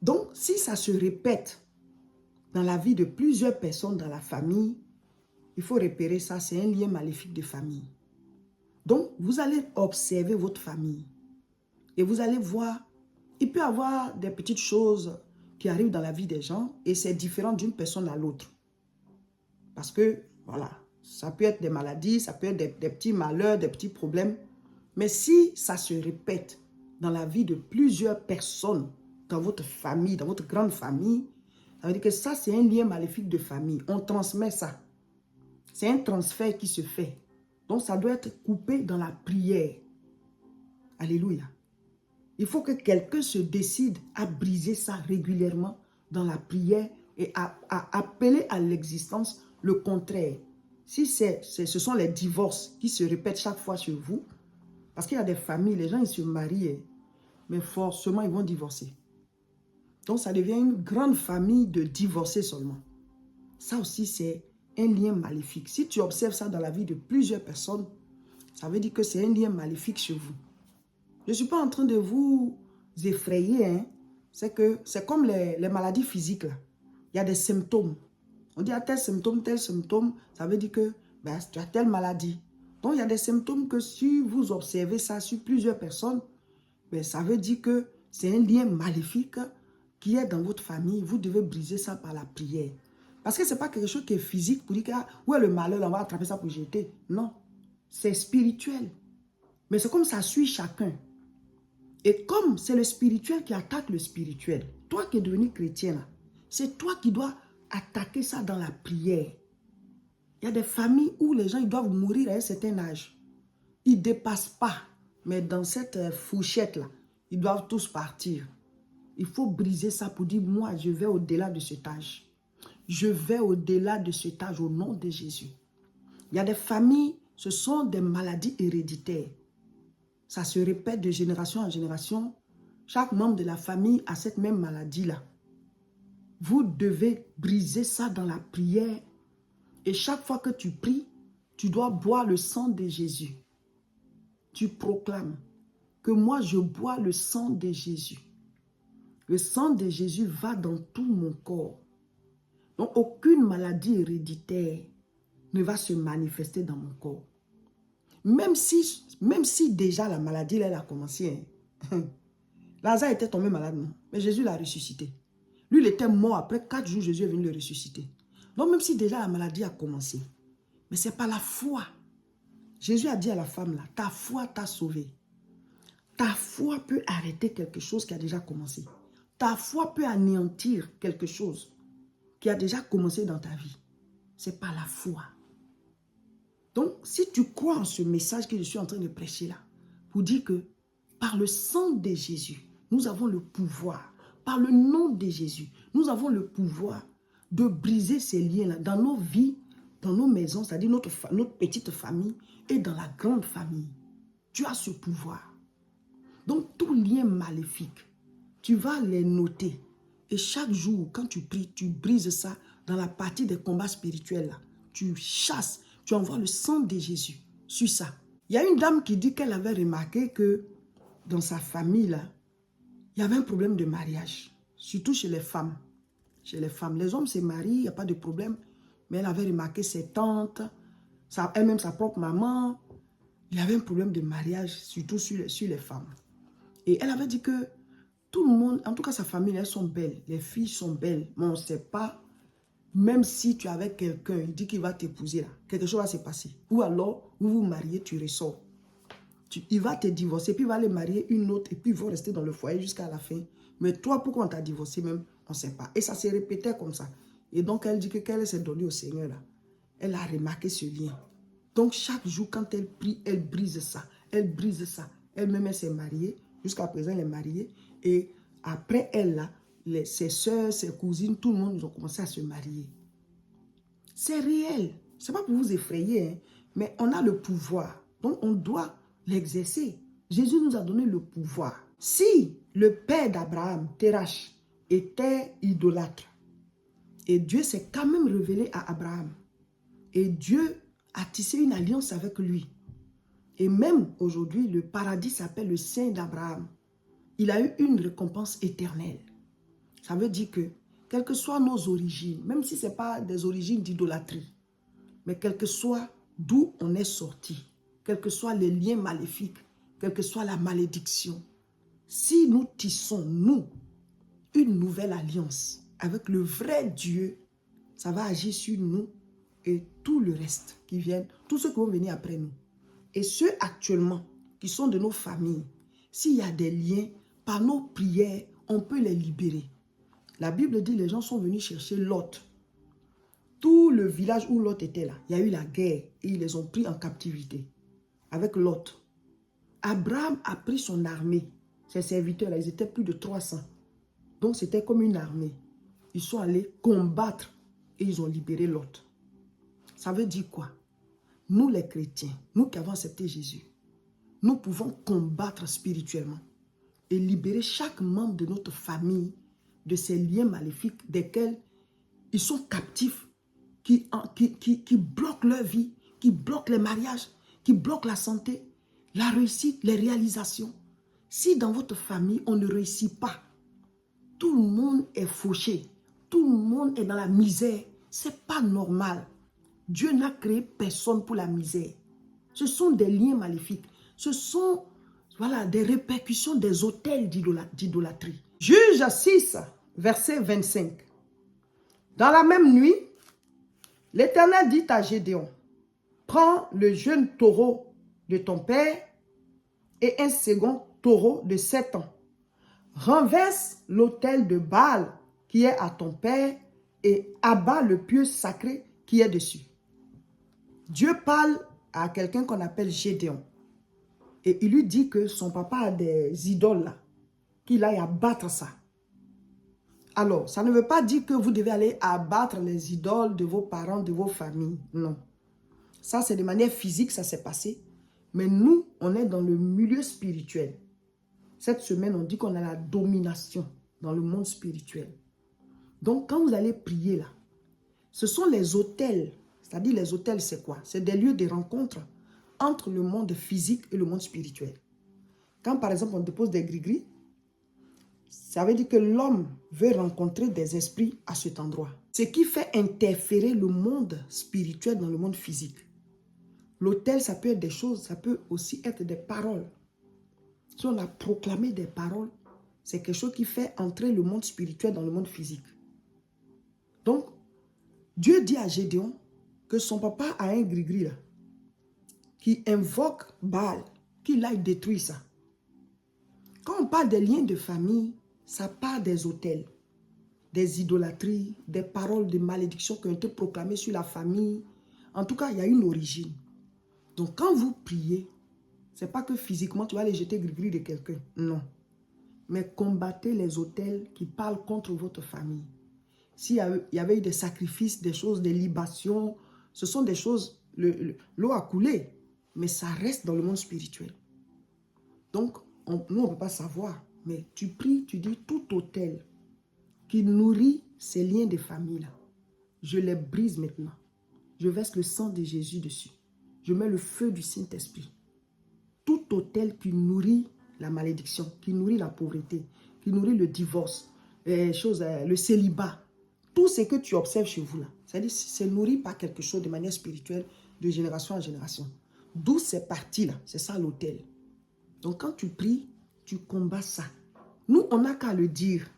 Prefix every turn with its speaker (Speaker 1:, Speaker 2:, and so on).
Speaker 1: Donc, si ça se répète dans la vie de plusieurs personnes dans la famille, il faut repérer ça, c'est un lien maléfique de famille. Donc, vous allez observer votre famille et vous allez voir, il peut y avoir des petites choses qui arrivent dans la vie des gens et c'est différent d'une personne à l'autre. Parce que, voilà, ça peut être des maladies, ça peut être des petits malheurs, des petits problèmes. Mais si ça se répète dans la vie de plusieurs personnes, dans votre famille, dans votre grande famille, ça veut dire que ça, c'est un lien maléfique de famille. On transmet ça. C'est un transfert qui se fait. Donc, ça doit être coupé dans la prière. Alléluia. Il faut que quelqu'un se décide à briser ça régulièrement dans la prière et à appeler à l'existence le contraire. Si ce sont les divorces qui se répètent chaque fois sur vous, parce qu'il y a des familles, les gens ils se marient, mais forcément ils vont divorcer. Donc ça devient une grande famille de divorcés seulement. Ça aussi c'est un lien maléfique. Si tu observes ça dans la vie de plusieurs personnes, ça veut dire que c'est un lien maléfique chez vous. Je ne suis pas en train de vous effrayer, hein. C'est comme les maladies physiques. Là. Il y a des symptômes. On dit à tel symptôme, ça veut dire que ben, tu as telle maladie. Donc, il y a des symptômes que si vous observez ça sur plusieurs personnes, ben, ça veut dire que c'est un lien maléfique qui est dans votre famille. Vous devez briser ça par la prière. Parce que ce n'est pas quelque chose qui est physique pour dire que où est le malheur, on va attraper ça pour jeter. Non, c'est spirituel. Mais c'est comme ça suit chacun. Et comme c'est le spirituel qui attaque le spirituel, toi qui es devenu chrétien, c'est toi qui dois attaquer ça dans la prière. Il y a des familles où les gens ils doivent mourir à un certain âge. Ils ne dépassent pas. Mais dans cette fourchette-là, ils doivent tous partir. Il faut briser ça pour dire, moi, je vais au-delà de cet âge. Je vais au-delà de cet âge au nom de Jésus. Il y a des familles, ce sont des maladies héréditaires. Ça se répète de génération en génération. Chaque membre de la famille a cette même maladie-là. Vous devez briser ça dans la prière. Et chaque fois que tu pries, tu dois boire le sang de Jésus. Tu proclames que moi, je bois le sang de Jésus. Le sang de Jésus va dans tout mon corps. Donc, aucune maladie héréditaire ne va se manifester dans mon corps. Même si déjà la maladie, elle a commencé. Hein. Lazare était tombé malade, non? Mais Jésus l'a ressuscité. Lui, il était mort. Après 4 jours, Jésus est venu le ressusciter. Donc, même si déjà la maladie a commencé, mais ce n'est pas la foi. Jésus a dit à la femme là, ta foi t'a sauvé. Ta foi peut arrêter quelque chose qui a déjà commencé. Ta foi peut anéantir quelque chose qui a déjà commencé dans ta vie. Ce n'est pas la foi. Donc, si tu crois en ce message que je suis en train de prêcher là, pour dire que par le sang de Jésus, nous avons le pouvoir, par le nom de Jésus, nous avons le pouvoir de briser ces liens-là dans nos vies, dans nos maisons, c'est-à-dire notre petite famille et dans la grande famille. Tu as ce pouvoir. Donc, tout lien maléfique, tu vas les noter. Et chaque jour, quand tu pries, tu brises ça dans la partie des combats spirituels. Là. Tu chasses, tu envoies le sang de Jésus sur ça. Il y a une dame qui dit qu'elle avait remarqué que dans sa famille, là, il y avait un problème de mariage. Surtout chez les femmes. Chez les femmes. Les hommes se marient, il n'y a pas de problème. Mais elle avait remarqué ses tantes, elle-même sa propre maman. Il y avait un problème de mariage, surtout sur les femmes. Et elle avait dit que tout le monde, en tout cas sa famille, elles sont belles. Les filles sont belles. Mais on ne sait pas, même si tu es avec quelqu'un, il dit qu'il va t'épouser là, quelque chose va se passer. Ou alors, vous vous mariez, tu ressors. Il va te divorcer, puis il va aller marier une autre, et puis ils vont rester dans le foyer jusqu'à la fin. Mais toi, pourquoi on t'a divorcé même, on ne sait pas. Et ça s'est répété comme ça. Et donc, elle dit que quand elle s'est donnée au Seigneur, là, elle a remarqué ce lien. Donc, chaque jour, quand elle prie, elle brise ça. Elle brise ça. Elle-même, elle s'est mariée. Jusqu'à présent, elle est mariée. Et après elle, là, ses soeurs, ses cousines, tout le monde, ils ont commencé à se marier. C'est réel. Ce n'est pas pour vous effrayer, hein, mais on a le pouvoir. Donc, on doit l'exercer. Jésus nous a donné le pouvoir. Si le père d'Abraham, Terach, était idolâtre, et Dieu s'est quand même révélé à Abraham, et Dieu a tissé une alliance avec lui, et même aujourd'hui, le paradis s'appelle le sein d'Abraham. Il a eu une récompense éternelle. Ça veut dire que, quelles que soient nos origines, même si ce n'est pas des origines d'idolâtrie, mais quel que soit d'où on est sorti, quels que soient les liens maléfiques, quelle que soit la malédiction, si nous tissons, nous, une nouvelle alliance avec le vrai Dieu, ça va agir sur nous et tout le reste qui viennent, tous ceux qui vont venir après nous. Et ceux actuellement qui sont de nos familles, s'il y a des liens, par nos prières, on peut les libérer. La Bible dit, les gens sont venus chercher Lot. Tout le village où Lot était là, il y a eu la guerre et ils les ont pris en captivité avec Lot. Abraham a pris son armée, ses serviteurs, là, ils étaient plus de 300. Donc c'était comme une armée. Ils sont allés combattre et ils ont libéré Lot. Ça veut dire quoi? Nous les chrétiens, nous qui avons accepté Jésus, nous pouvons combattre spirituellement et libérer chaque membre de notre famille de ces liens maléfiques desquels ils sont captifs, qui bloquent leur vie, qui bloquent les mariages, qui bloquent la santé, la réussite, les réalisations. Si dans votre famille, on ne réussit pas, tout le monde est fauché, tout le monde est dans la misère, ce n'est pas normal. Dieu n'a créé personne pour la misère. Ce sont des liens maléfiques. Ce sont des répercussions des autels d'idolâtrie. Juge 6, verset 25. Dans la même nuit, l'Éternel dit à Gédéon, prends le jeune taureau de ton père et un second taureau de 7 ans. Renverse l'autel de Baal qui est à ton père et abat le pieu sacré qui est dessus. Dieu parle à quelqu'un qu'on appelle Gédéon. Et il lui dit que son papa a des idoles là, qu'il aille abattre ça. Alors, ça ne veut pas dire que vous devez aller abattre les idoles de vos parents, de vos familles. Non. Ça, c'est de manière physique, ça s'est passé. Mais nous, on est dans le milieu spirituel. Cette semaine, on dit qu'on a la domination dans le monde spirituel. Donc, quand vous allez prier là, ce sont les autels. C'est-à-dire les autels, c'est quoi? C'est des lieux de rencontre entre le monde physique et le monde spirituel. Quand, par exemple, on dépose des gris-gris, ça veut dire que l'homme veut rencontrer des esprits à cet endroit. Ce qui fait interférer le monde spirituel dans le monde physique. L'autel, ça peut être des choses, ça peut aussi être des paroles. Si on a proclamé des paroles, c'est quelque chose qui fait entrer le monde spirituel dans le monde physique. Donc, Dieu dit à Gédéon que son papa a un gris-gris là, qui invoque Baal, qu'il aille détruire ça. Quand on parle des liens de famille, ça part des autels, des idolâtries, des paroles de malédiction qui ont été proclamées sur la famille. En tout cas, il y a une origine. Donc, quand vous priez, ce n'est pas que physiquement, tu vas aller jeter gris-gris de quelqu'un. Non. Mais combattez les autels qui parlent contre votre famille. S'il y avait eu des sacrifices, des choses, des libations, ce sont des choses, l'eau a coulé, mais ça reste dans le monde spirituel. Donc, nous, on ne peut pas savoir, mais tu pries, tu dis tout autel qui nourrit ces liens de famille-là, je les brise maintenant. Je verse le sang de Jésus dessus. Je mets le feu du Saint-Esprit. Tout autel qui nourrit la malédiction, qui nourrit la pauvreté, qui nourrit le divorce, le célibat, tout ce que tu observes chez vous là, c'est-à-dire c'est nourri par quelque chose de manière spirituelle, de génération en génération. D'où c'est parti là, c'est ça l'autel. Donc quand tu pries, tu combats ça. Nous, on n'a qu'à le dire.